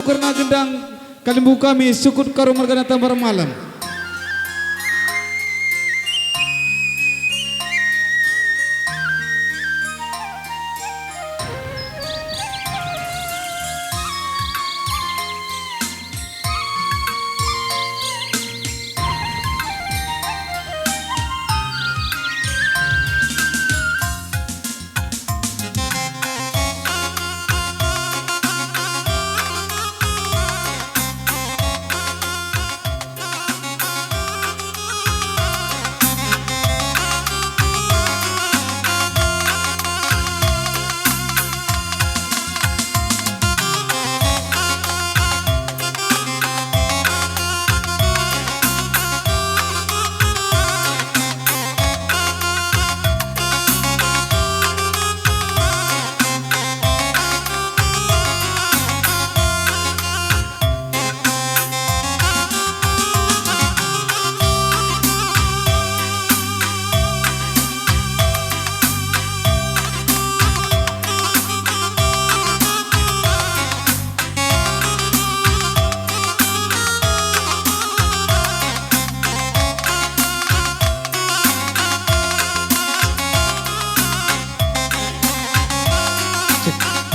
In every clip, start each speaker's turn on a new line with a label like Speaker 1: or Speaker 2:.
Speaker 1: Karena gendang kalimbu kami sukut karo margana tambar malam.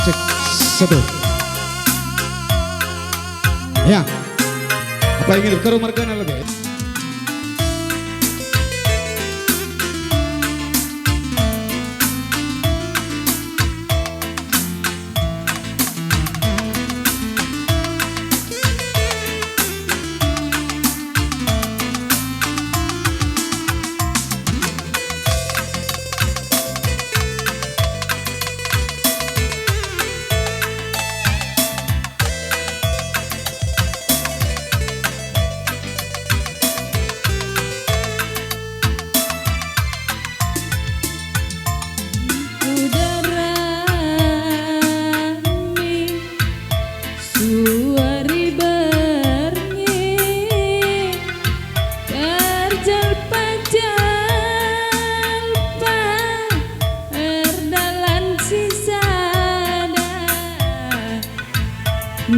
Speaker 1: Cek satu. Ya. Apa ingin karo margana lebih?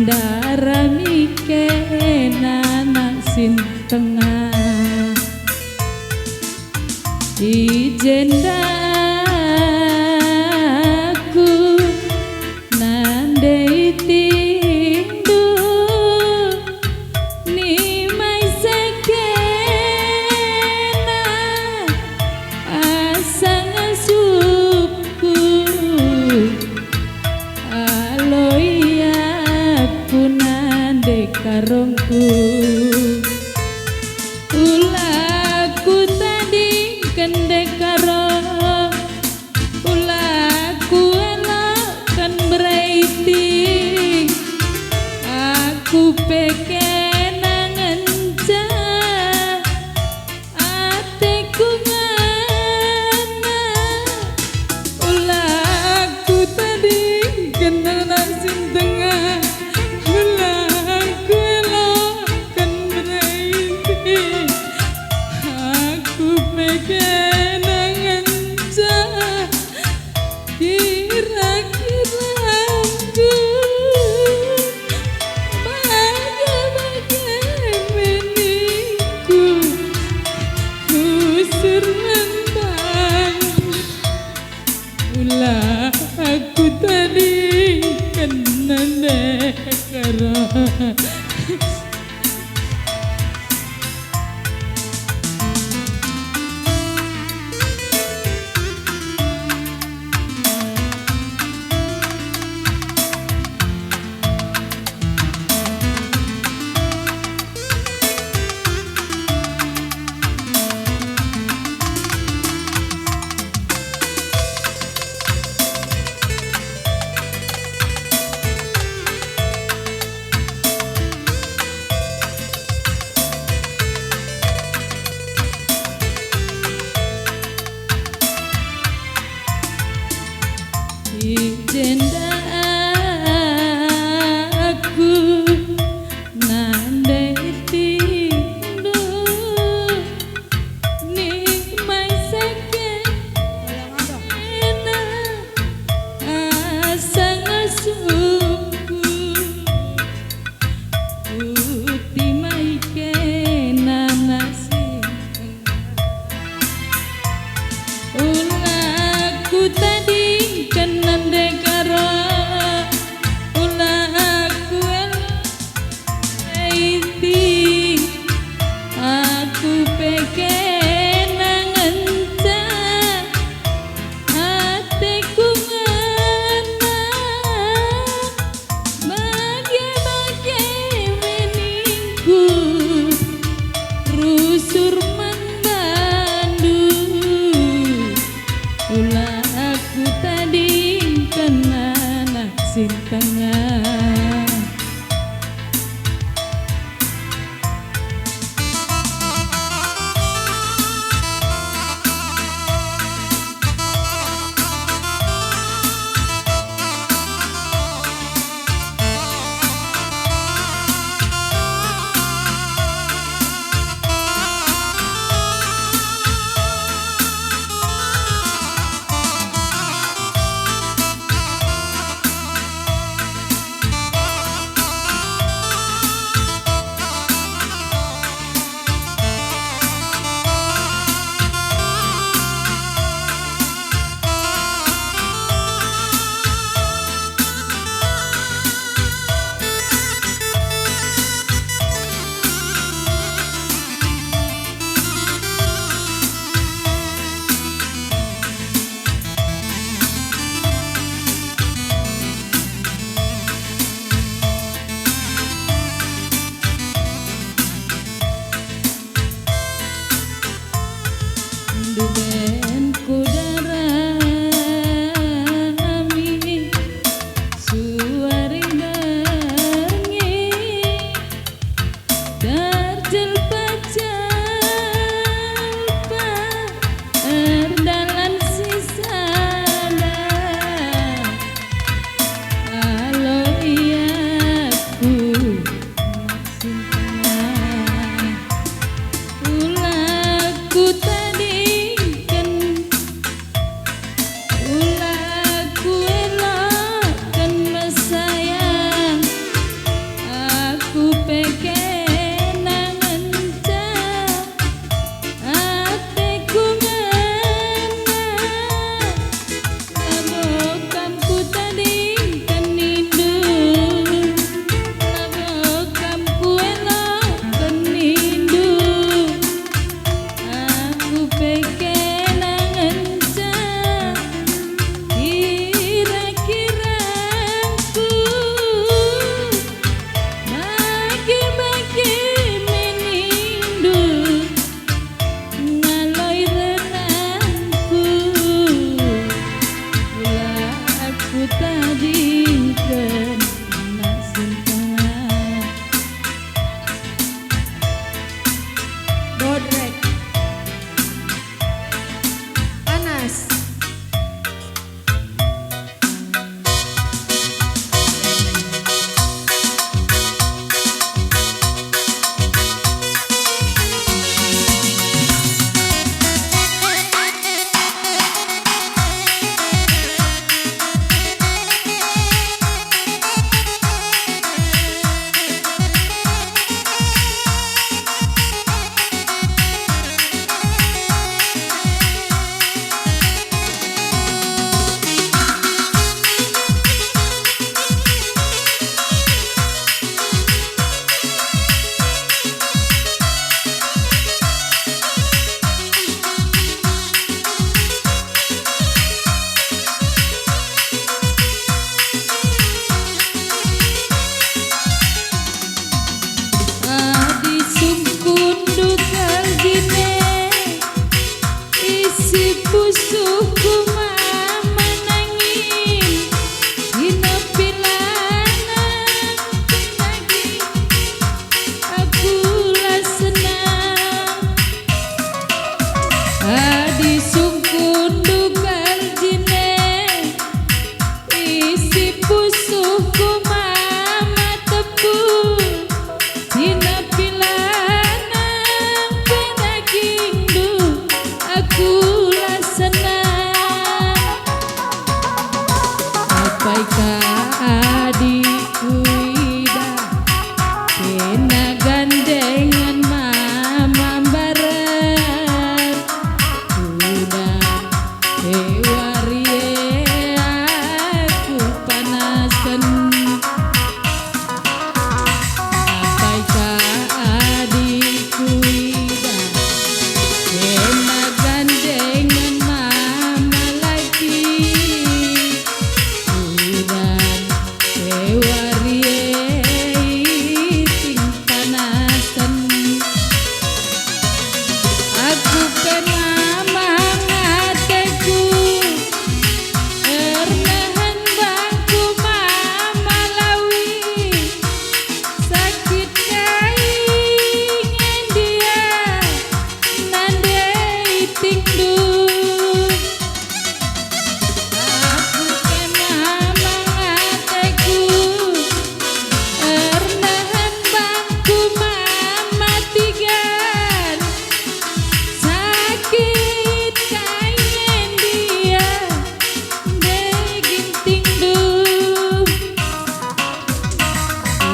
Speaker 2: Darami kenana sin tengah ijen daku nandai tindu ni mai sekena asang asupku aloia punande karongku ulaku tadi kende karo ulaku elokan berarti aku pengen ngenca atiku ngana ulaku tadi kende nasin tengah aku tadi kena nekara.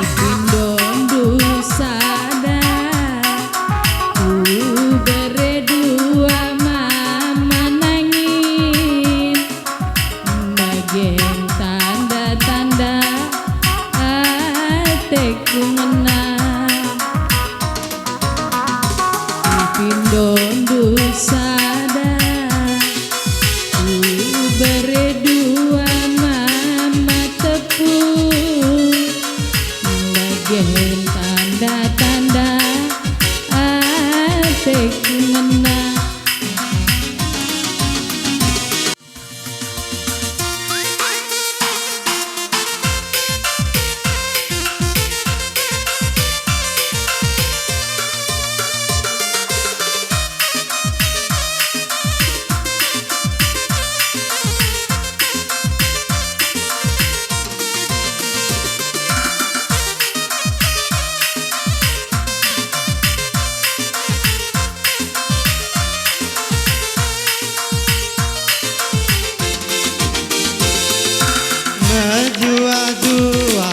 Speaker 2: Pindondu sadar ku berdua mama nangis bagian tanda-tanda hatiku menang. Pindondu sadar ku berdua mama tepuk bagian tanda-tanda hatiku menang.
Speaker 3: Najua-jua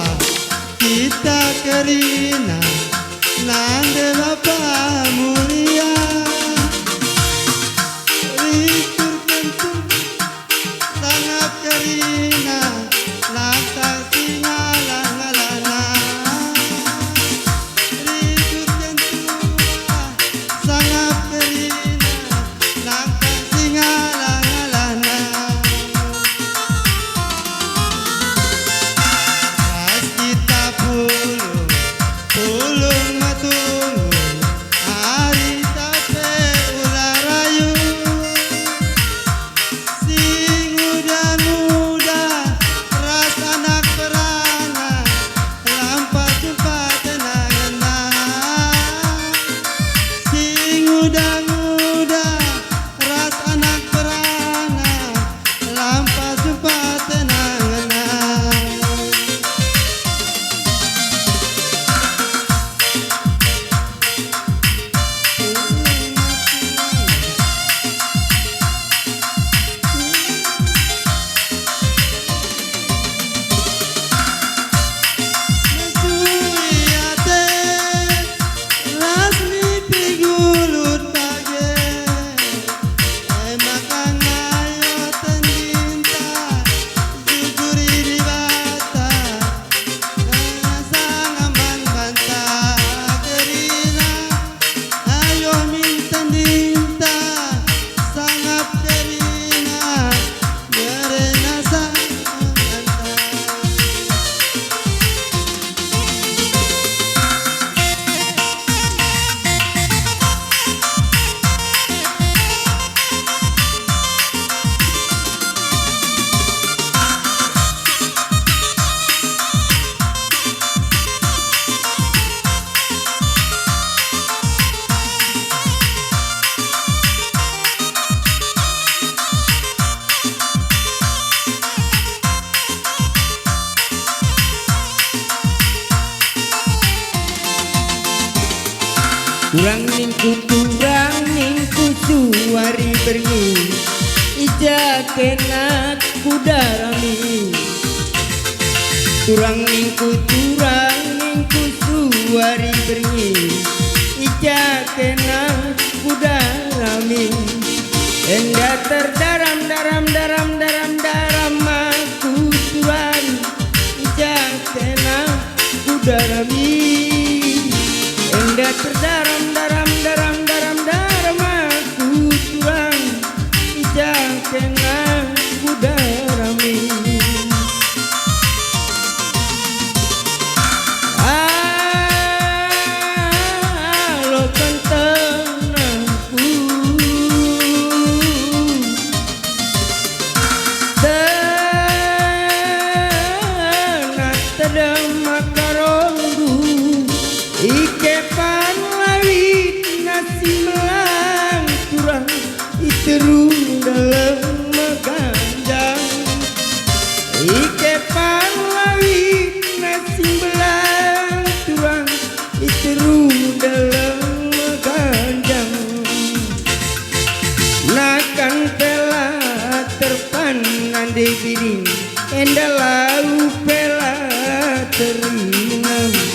Speaker 3: kita kerina nande bapa mulia rikur kentung sangat kerina lantang singa langalana rikur kentung sangat kerina lantang singa langalana. Kita pulung matulung hari tape ular rayu sing muda-muda ras anak perana lampas jumpa tenangana sing muda-muda ras anak perana lampas jumpa tenangana.
Speaker 4: Kurang ningku suari berngi ija kena kudarami. Kurang ningku suari berngi ija kena kudarami. Enggak terdaram aku tuan ija kena kudarami. Enggak terdaram aku tuan ija kena kudarami. Alo kenteng aku tenang tedem makaronggu ike panlawit nasi melang kurang iterung dalam megandang. Ike panlawit nasi melang kurang iterung dalam megandang. Nakan pela terpanan di biring endalau pela terinam.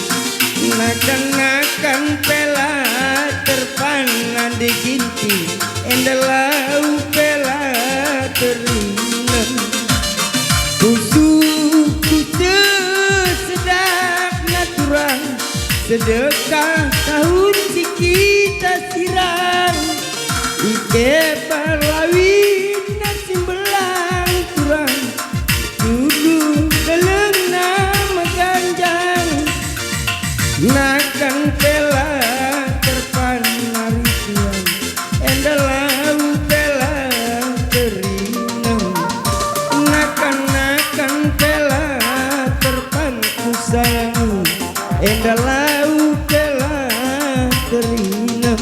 Speaker 4: nande ginti endalau pela terinem kusuku sedak naturang sedekah tahun si kita sirang ike parlawin nasi belang kurang duduk dalam nama ganjang nakan pela terpanari tuan endalau pela terinam nakan pela terpanku sayang endalau pela terinam.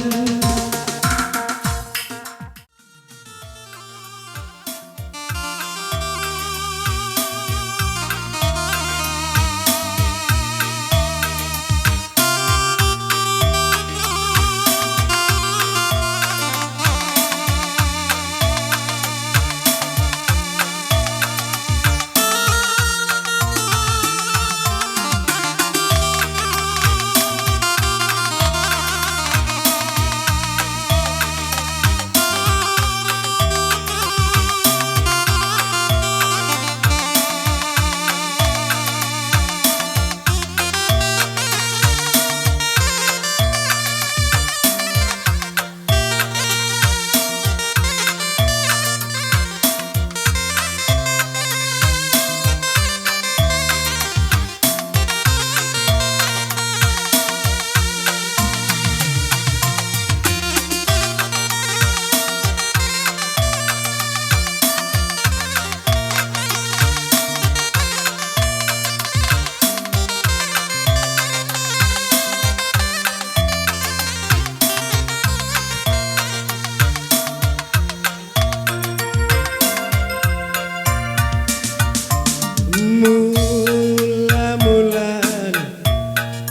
Speaker 3: Mula-mula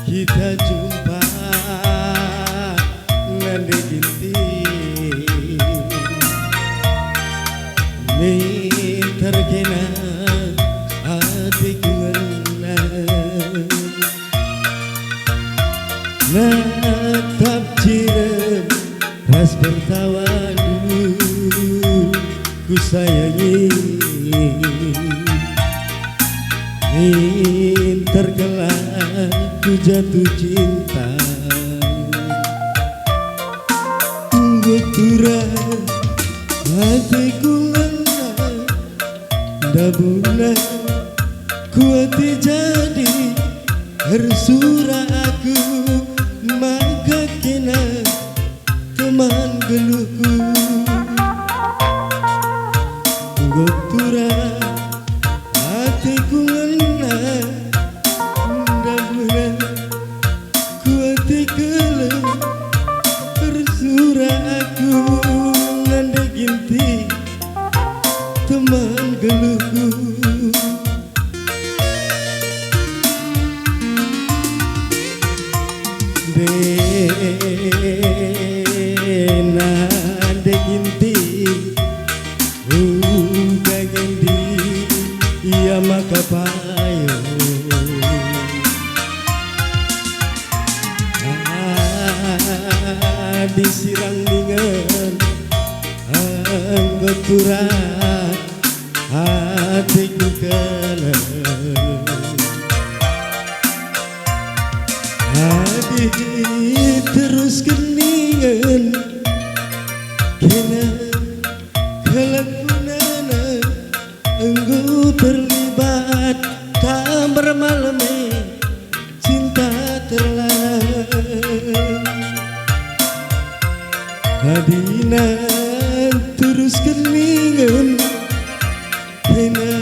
Speaker 3: kita jumpa ngande ginti ni terkena hatiku natap cirem ras bertawadu ku sayangi tergelar ku jatuh cinta tunggu turah hatiku lenang dabuna kuati jadi bersura aku maka kena teman geluhku tunggu turah hatiku lenang dabuna kuati keleng bersura aku nande ginti teman geluhku nande ginti kagendi ia maka payo disirang dengan anggoturan hatiku keleng hati terus keningan kena kelakunana engkau terlibat tak bermalame cinta terlarang hadina terus keningan kena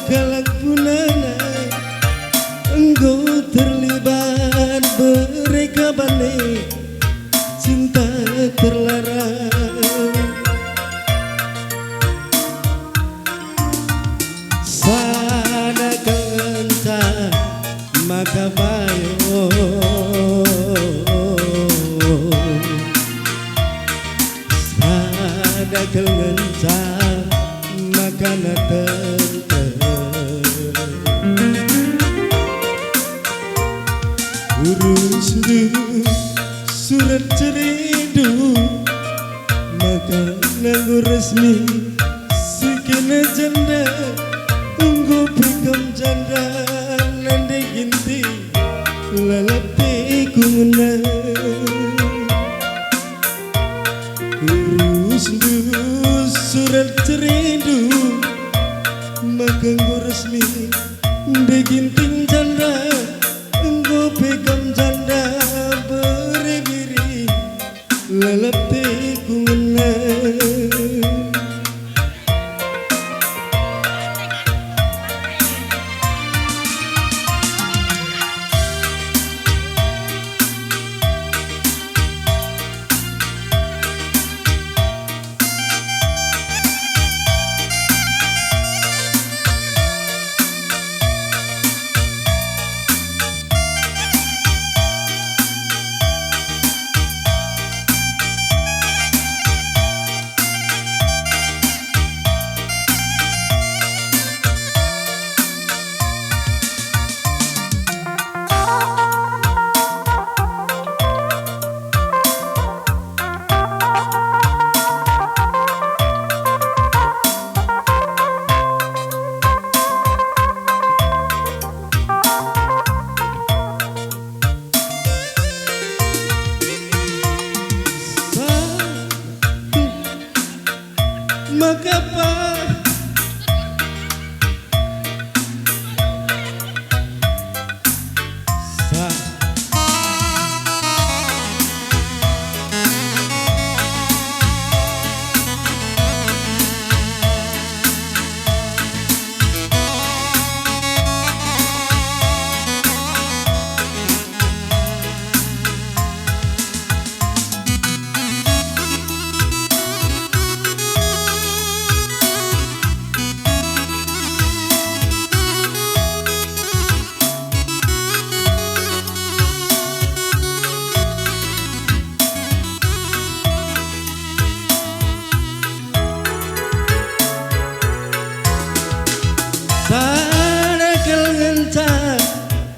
Speaker 3: kelakunana engkau terlibat mereka balik cinta terlarang sana kenca maka bayo sana kenca maka natente urus surat cerita rindu maka nanggu resmi sikina janda unggu prikam janda nande ginti lalape kumuna urus dus surat cerindu maka nggu resmi deginting janda unggu prikam janda berebiri lalape kumuna Mengapa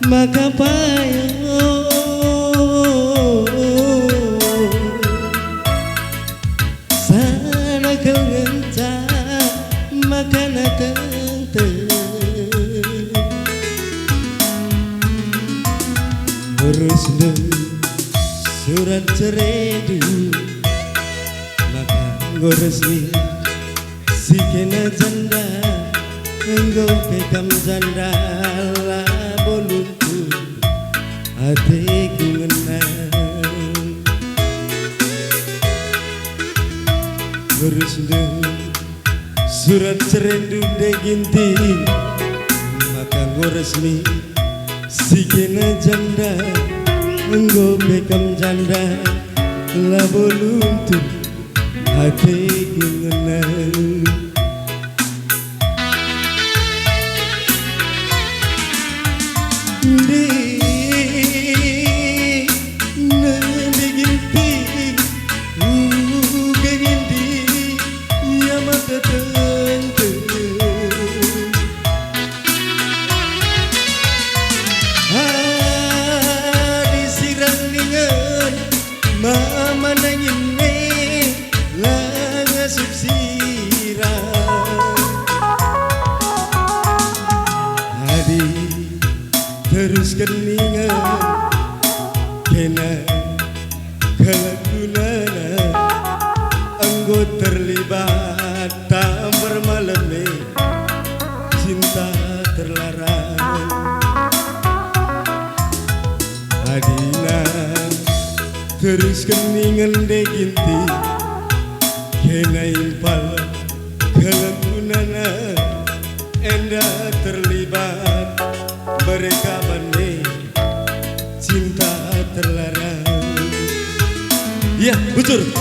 Speaker 3: maka payo sana kengenca maka natente urus de surat ceredu maka ngurusni sikena janda engkau pekam janda la boluntu hatiku ngenang urus de surat cerendu deginti maka ngurusni sikena janda engkau pekam janda la boluntu hatiku ngenang mama nangine langa subsira hadi terus keningan kena kelagunana anggo terlibat tak bermalame cinta terlarang hadina terus keningan deginti kena impal kelagunana enda terlibat mereka bane cinta terlarang. Ya, bujur.